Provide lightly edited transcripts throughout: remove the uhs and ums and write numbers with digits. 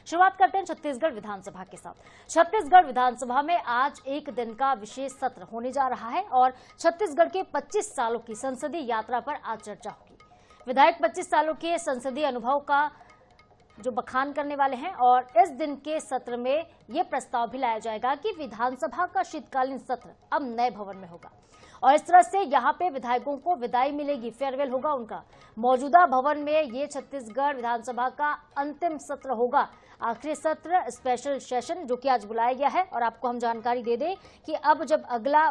शुरुआत करते हैं छत्तीसगढ़ विधानसभा के साथ। छत्तीसगढ़ विधानसभा में आज एक दिन का विशेष सत्र होने जा रहा है और छत्तीसगढ़ के 25 सालों की संसदीय यात्रा पर आज चर्चा होगी। विधायक 25 सालों के संसदीय अनुभव का जो बखान करने वाले हैं और इस दिन के सत्र में यह प्रस्ताव भी लाया जाएगा कि विधानसभा का शीतकालीन सत्र अब नए भवन में होगा और इस तरह से यहां पे विधायकों को विदाई मिलेगी, फेयरवेल होगा उनका। मौजूदा भवन में ये छत्तीसगढ़ विधानसभा का अंतिम सत्र होगा, आखिरी सत्र, स्पेशल सेशन जो कि आज बुलाया गया है। और आपको हम जानकारी दे दें कि अब जब अगला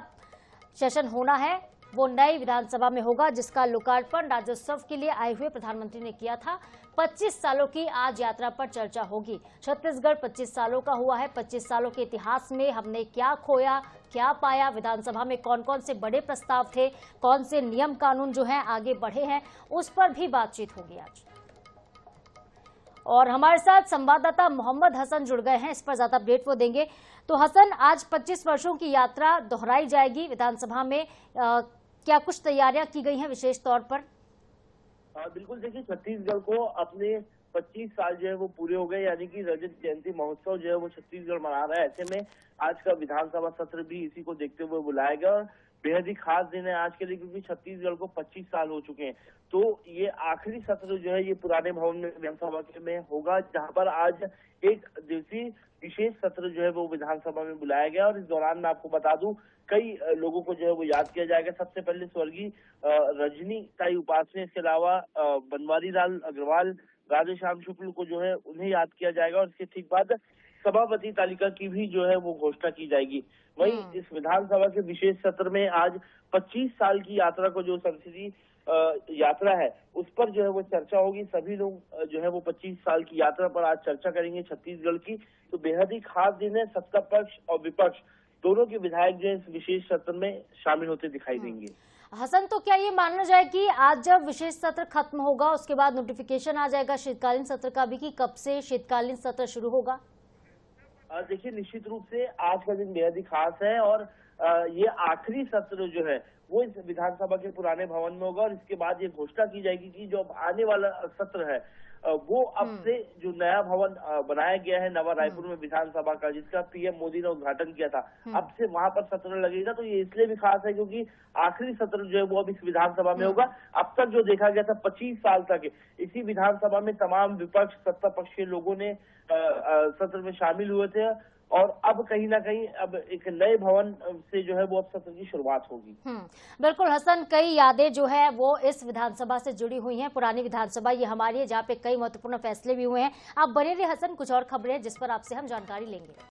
सेशन होना है वो नई विधानसभा में होगा, जिसका लोकार्पण राज्योत्सव के लिए आए हुए प्रधानमंत्री ने किया था। 25 सालों की आज यात्रा पर चर्चा होगी। छत्तीसगढ़ 25 सालों का हुआ है। 25 सालों के इतिहास में हमने क्या खोया, क्या पाया, विधानसभा में कौन कौन से बड़े प्रस्ताव थे, कौन से नियम कानून जो हैं आगे बढ़े हैं, उस पर भी बातचीत होगी आज। और हमारे साथ संवाददाता मोहम्मद हसन जुड़ गए हैं, इस पर ज्यादा अपडेट वो देंगे। तो हसन, आज 25 वर्षों की यात्रा दोहराई जाएगी विधानसभा में, क्या कुछ तैयारियां की गई हैं विशेष तौर पर? बिल्कुल, देखिए छत्तीसगढ़ को अपने 25 साल जो है वो पूरे हो गए, यानी कि रजत जयंती महोत्सव जो है वो छत्तीसगढ़ मना रहा है। ऐसे में आज का विधानसभा सत्र भी इसी को देखते हुए बुलाया गया और बेहद ही खास दिन है आज के लिए, क्योंकि छत्तीसगढ़ को 25 साल हो चुके हैं। तो ये आखिरी सत्र जो है ये पुराने भवन में विधानसभा में होगा, जहां पर आज एक दिवसीय विशेष सत्र जो है वो विधानसभा में बुलाया गया। और इस दौरान मैं आपको बता दूं, कई लोगों को जो है वो याद किया जाएगा। सबसे पहले स्वर्गीय रजनी ताई उपासने, इसके अलावा बनवारी लाल अग्रवाल, राधेश्याम शुक्ल को जो है उन्हें याद किया जाएगा। और इसके ठीक बाद सभापति तालिका की भी जो है वो घोषणा की जाएगी। वहीं इस विधानसभा के विशेष सत्र में आज 25 साल की यात्रा को, जो संसदीय यात्रा है, उस पर जो है वो चर्चा होगी। सभी लोग जो है वो 25 साल की यात्रा पर आज चर्चा करेंगे छत्तीसगढ़ की। तो बेहद ही खास दिन है। सत्ता पक्ष और विपक्ष दोनों के विधायक जो है इस विशेष सत्र में शामिल होते दिखाई देंगे। हसन, तो क्या ये मानना जाए कि आज जब विशेष सत्र खत्म होगा उसके बाद नोटिफिकेशन आ जाएगा शीतकालीन सत्र का भी कि कब से शीतकालीन सत्र शुरू होगा? देखिए, निश्चित रूप से आज का दिन बेहद ही खास है और ये आखिरी सत्र जो है वो इस विधानसभा के पुराने भवन में होगा। और इसके बाद ये घोषणा की जाएगी कि जो आने वाला सत्र है वो अब से जो नया भवन बनाया गया है नवा रायपुर में विधानसभा का, जिसका पीएम मोदी ने उद्घाटन किया था, अब से वहां पर सत्र लगेगा। तो ये इसलिए भी खास है क्योंकि आखिरी सत्र जो है वो अब इस विधानसभा में होगा। अब तक जो देखा गया था 25 साल तक इसी विधानसभा में तमाम विपक्ष सत्ता पक्ष के लोगों ने सत्र में शामिल हुए थे और अब कहीं ना कहीं अब एक नए भवन से जो है वो अब सत्र की शुरुआत होगी। बिल्कुल हसन, कई यादें जो है वो इस विधानसभा से जुड़ी हुई हैं। पुरानी विधानसभा ये हमारी है, जहाँ पे कई महत्वपूर्ण फैसले भी हुए हैं। आप बने रहिए हसन, कुछ और खबरें जिस पर आपसे हम जानकारी लेंगे।